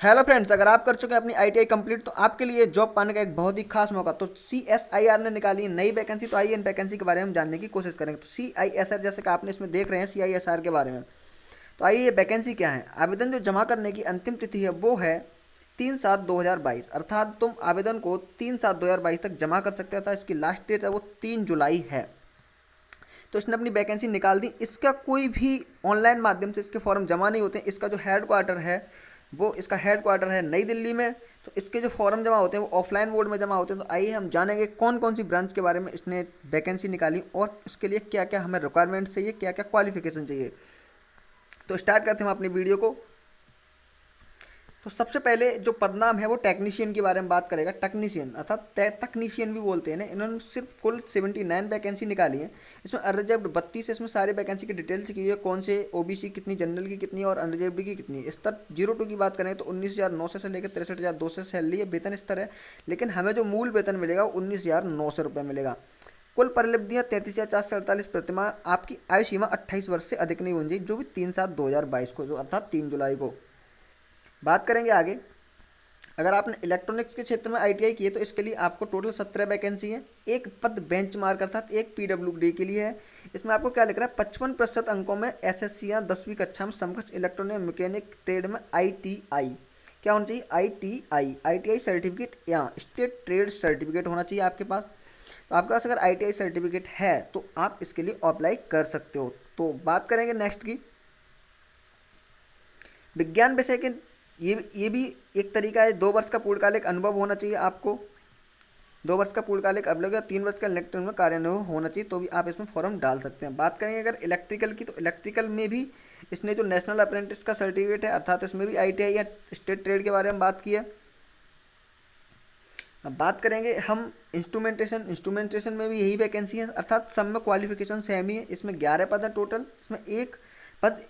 Hello friends, अगर आप कर चुके हैं अपनी आईटीआई कंप्लीट तो आपके लिए जॉब पाने का एक बहुत ही खास मौका। तो सीएसआईआर ने निकाली है नई वैकेंसी। तो आइए इन वैकेंसी के बारे में जानने की कोशिश करेंगे। तो सीआईएसआर, जैसे कि आपने इसमें देख रहे हैं सीआईएसआर के बारे में। तो आइए ये वैकेंसी क्या है। आवेदन जो जमा करने की अंतिम तिथि है वो है 3/7/2022, अर्थात तुम आवेदन को 3/7/2022 तक जमा कर सकते था। इसकी लास्ट डेट है वो 3 जुलाई है। तो इसने अपनी वैकेंसी निकाल दी। इसका कोई भी ऑनलाइन माध्यम से इसके फॉर्म जमा नहीं होते। इसका जो हेड क्वार्टर है वो इसका हेड क्वार्टर है नई दिल्ली में। तो इसके जो फॉर्म जमा होते हैं वो ऑफलाइन मोड में जमा होते हैं। तो आइए हम जानेंगे कौन कौन सी ब्रांच के बारे में इसने वैकेंसी निकाली और उसके लिए क्या क्या हमें रिक्वायरमेंट चाहिए, क्या क्या क्वालिफिकेशन चाहिए। तो स्टार्ट करते हैं हम अपनी वीडियो को। तो सबसे पहले जो पदनाम है वो टेक्नीशियन के बारे में बात करेगा। टेक्नीशियन अर्थात तकनीशियन भी बोलते हैं ना। इन्होंने सिर्फ कुल 79 वैकेंसी निकाली है। इसमें अनरिजर्व्ड 32 है। इसमें सारे वैकेंसी की डिटेल्स की हुई है, कौन से ओबीसी कितनी, जनरल की कितनी और अनरिजर्व्ड की कितनी। स्तर 02 की बात करें तो 19,900 से लेकर 63,200 सैलरी है, वेतन स्तर है। लेकिन हमें जो मूल वेतन मिलेगा वो 19,900 रुपये मिलेगा। कुल परिलब्धियाँ 33,448 प्रतिमाह। आपकी आयु सीमा 28 वर्ष से अधिक नहीं होनी चाहिए, जो भी 3/7/2022 को, जो अर्थात 3 जुलाई को। बात करेंगे आगे। अगर आपने इलेक्ट्रॉनिक्स के क्षेत्र में आईटीआई की है तो इसके लिए आपको टोटल 17 वैकेंसी है। एक पद बेंच मार्क अर्थात एक पीडब्ल्यूडी के लिए है। इसमें आपको क्या लिख रहा है, 55% अंकों में एसएससी या 10वीं कक्षा में समकक्ष इलेक्ट्रॉनिक मैकेनिक ट्रेड में आईटीआई क्या होना चाहिए, आईटीआई सर्टिफिकेट या स्टेट ट्रेड सर्टिफिकेट होना चाहिए आपके पास। तो आपके पास अगर आईटीआई सर्टिफिकेट है तो आप इसके लिए अप्लाई कर सकते हो। तो बात करेंगे नेक्स्ट की। विज्ञान विषय के ये भी एक तरीका है। 2 वर्ष का पूर्णकालिक अनुभव होना चाहिए आपको। 2 वर्ष का पूर्णकालिक अनुभव या 3 वर्ष का इलेक्ट्रिकल में कार्य अनुभव होना चाहिए, तो भी आप इसमें फॉर्म डाल सकते हैं। बात करेंगे अगर इलेक्ट्रिकल की, तो इलेक्ट्रिकल में भी इसने जो नेशनल अप्रेंटिस का सर्टिफिकेट है, अर्थात इसमें भी आईटीआई या स्टेट ट्रेड के बारे में बात की है। अब बात करेंगे हम इंस्ट्रूमेंटेशन में भी यही वैकेंसी है, अर्थात सब में क्वालिफिकेशन सेम ही है। इसमें 11 पद है टोटल। इसमें एक पद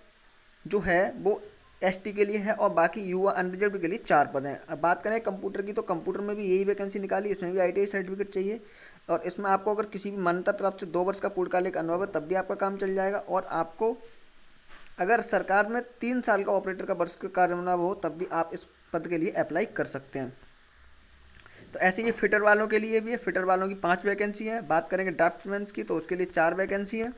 जो है वो एसटी के लिए है और बाकी युवा अनरिजर्व के लिए 4 पद हैं। अब बात करें कंप्यूटर की, तो कंप्यूटर में भी यही वैकेंसी निकाली। इसमें भी आईटीआई सर्टिफिकेट चाहिए और इसमें आपको अगर किसी भी मान्यता प्राप्त से 2 वर्ष का पूर्णकालिक अनुभव है तब भी आपका काम चल जाएगा। और आपको अगर सरकार में 3 साल का ऑपरेटर का वर्ष का कार्य अनुभव हो तब भी आप इस पद के लिए अप्लाई कर सकते हैं। तो ऐसे ये फिटर वालों के लिए भी है। फिटर वालों की 5 वैकेंसी है। बात करेंगे ड्राफ्टमैन की, तो उसके लिए 4 वैकेंसी है।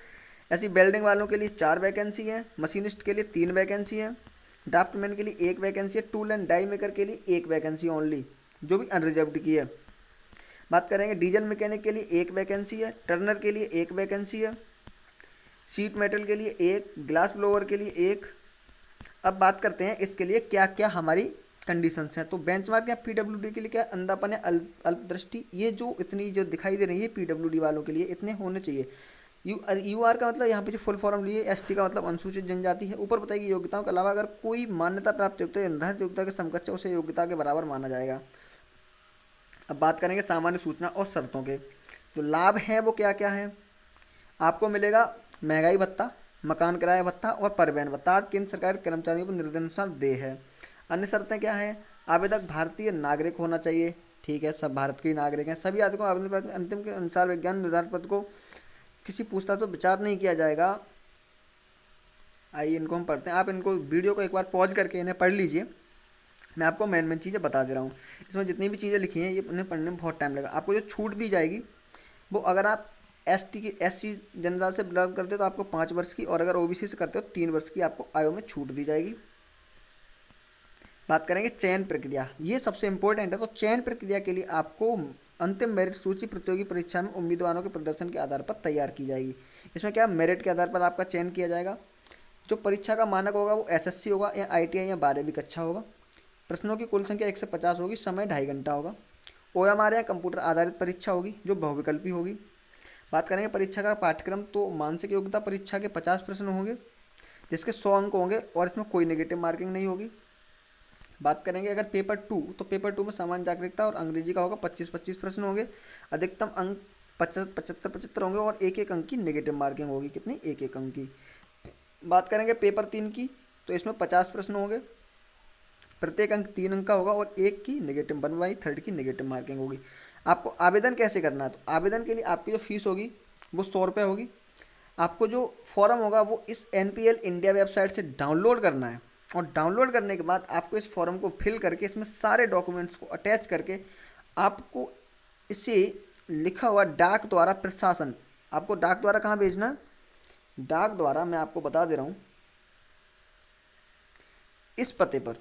ऐसी वेल्डिंग वालों के लिए 4 वैकेंसी है। मशीनिस्ट के लिए 3 वैकेंसी है। ड्राफ्टमैन के लिए 1 वैकेंसी है। टूल एंड डाई मेकर के लिए 1 वैकेंसी ओनली, जो भी अनरिजर्व्ड की है। बात करेंगे डीजल मैकेनिक के लिए 1 वैकेंसी है। टर्नर के लिए 1 वैकेंसी है। शीट मेटल के लिए 1, ग्लास ब्लोअर के लिए 1। अब बात करते हैं इसके लिए क्या क्या हमारी कंडीशंस हैं। तो बेंचमार्क या पीडब्ल्यूडी के लिए क्या, अंधापन या अल्पदृष्टि, ये जो इतनी जो दिखाई दे रही है पीडब्ल्यूडी वालों के लिए इतने होने चाहिए। यूआर का मतलब यहाँ पे जो फुल फॉर्म लिए, एसटी का मतलब अनुसूचित जनजाति है। ऊपर बताई गई योग्यताओं के अलावा अगर कोई मान्यता प्राप्त योग्यता या निर्धारित योग्यता के समकक्ष है उसे योग्यता के बराबर माना जाएगा। अब बात करेंगे सामान्य सूचना और शर्तों के। जो लाभ हैं वो क्या क्या हैं। आपको मिलेगा महंगाई भत्ता, मकान किराया भत्ता और परिवहन भत्ता केंद्र सरकार कर्मचारियों को निर्देशानुसार दे है। अन्य शर्तें क्या हैं, आवेदक भारतीय नागरिक होना चाहिए। ठीक है, सब भारत के ही नागरिक हैं। सभी आवेदकों आवेदन पत्र अंतिम के अनुसार विज्ञान निर्धारित पद को किसी पूछताछ तो विचार नहीं किया जाएगा। आइए इनको हम पढ़ते हैं। आप इनको वीडियो को एक बार पॉज करके इन्हें पढ़ लीजिए। मैं आपको मेन चीज़ें बता दे रहा हूँ। इसमें जितनी भी चीज़ें लिखी हैं ये उन्हें पढ़ने में बहुत टाइम लगेगा। आपको जो छूट दी जाएगी वो अगर आप एससी जनरल से बिलोंग करते हो तो आपको 5 वर्ष की, और अगर ओबीसी से करते हो 3 वर्ष की आपको आयु में छूट दी जाएगी। बात करेंगे चयन प्रक्रिया, ये सबसे इंपॉर्टेंट है। तो चयन प्रक्रिया के लिए आपको अंतिम मेरिट सूची प्रतियोगी परीक्षा में उम्मीदवारों के प्रदर्शन के आधार पर तैयार की जाएगी। इसमें क्या, मेरिट के आधार पर आपका चयन किया जाएगा। जो परीक्षा का मानक होगा वो एसएससी होगा या आईटीआई या 12वीं कक्षा होगा। प्रश्नों की कुल संख्या 1 से 50 होगी। समय 2.5 घंटा होगा। ओएमआर या कंप्यूटर आधारित परीक्षा होगी जो बहुविकल्पी होगी। बात करेंगे परीक्षा का पाठ्यक्रम, तो मानसिक योग्यता परीक्षा के 50 प्रश्न होंगे जिसके 100 अंक होंगे और इसमें कोई नेगेटिव मार्किंग नहीं होगी। बात करेंगे अगर पेपर 2, तो पेपर 2 में सामान्य जागरूकता और अंग्रेजी का होगा। 25-25 प्रश्न होंगे। अधिकतम अंक 75-75 होंगे और 1-1 अंक की नेगेटिव मार्किंग होगी। कितनी, 1-1 अंक की। बात करेंगे पेपर 3 की, तो इसमें 50 प्रश्न होंगे। प्रत्येक अंक 3 अंक का होगा और 1 की नेगेटिव 1/3 की नेगेटिव मार्किंग होगी। आपको आवेदन कैसे करना है, तो आवेदन के लिए आपकी जो फीस होगी वो 100 रुपये होगी। आपको जो फॉर्म होगा वो इस एनपीएल इंडिया वेबसाइट से डाउनलोड करना है और डाउनलोड करने के बाद आपको इस फॉर्म को फिल करके इसमें सारे डॉक्यूमेंट्स को अटैच करके आपको इसे लिखा हुआ डाक द्वारा प्रशासन, आपको डाक द्वारा कहाँ भेजना है? डाक द्वारा मैं आपको बता दे रहा हूँ, इस पते पर।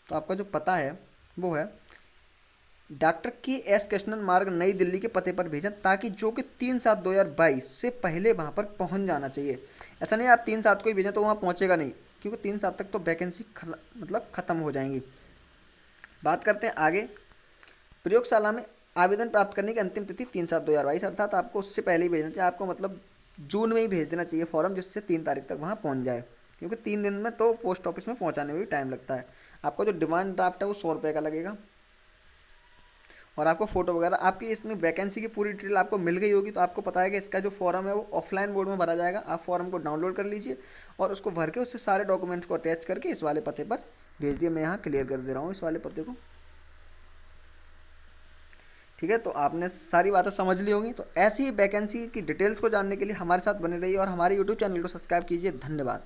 तो आपका जो पता है वो है डॉक्टर के.एस. कृष्णन मार्ग, नई दिल्ली के पते पर भेजें, ताकि जो कि 3/7/2022 से पहले वहाँ पर पहुँच जाना चाहिए। ऐसा नहीं आप 3/7 को ही भेजें तो वहाँ पहुँचेगा नहीं, क्योंकि 3/7 तक तो वैकेंसी मतलब ख़त्म हो जाएंगी। बात करते हैं आगे। प्रयोगशाला में आवेदन प्राप्त करने की अंतिम तिथि 3/7/2022, अर्थात आपको उससे पहले ही भेजना चाहिए। आपको मतलब जून में ही भेज देना चाहिए फॉर्म, जिससे 3 तारीख तक वहाँ पहुँच जाए, क्योंकि 3 दिन में तो पोस्ट ऑफिस में पहुँचाने में भी टाइम लगता है। आपका जो डिमांड ड्राफ्ट है वो 100 रुपये का लगेगा, और आपको फ़ोटो वगैरह, आपकी इसमें वैकेंसी की पूरी डिटेल आपको मिल गई होगी। तो आपको पता है कि इसका जो फॉर्म है वो ऑफलाइन मोड में भरा जाएगा। आप फॉर्म को डाउनलोड कर लीजिए और उसको भर के उससे सारे डॉक्यूमेंट्स को अटैच करके इस वाले पते पर भेज दिए। मैं यहाँ क्लियर कर दे रहा हूँ इस वाले पते को। ठीक है, तो आपने सारी बातें समझ ली होंगी। तो ऐसी वैकेंसी की डिटेल्स को जानने के लिए हमारे साथ बने रहिए और हमारे यूट्यूब चैनल को सब्सक्राइब कीजिए। धन्यवाद।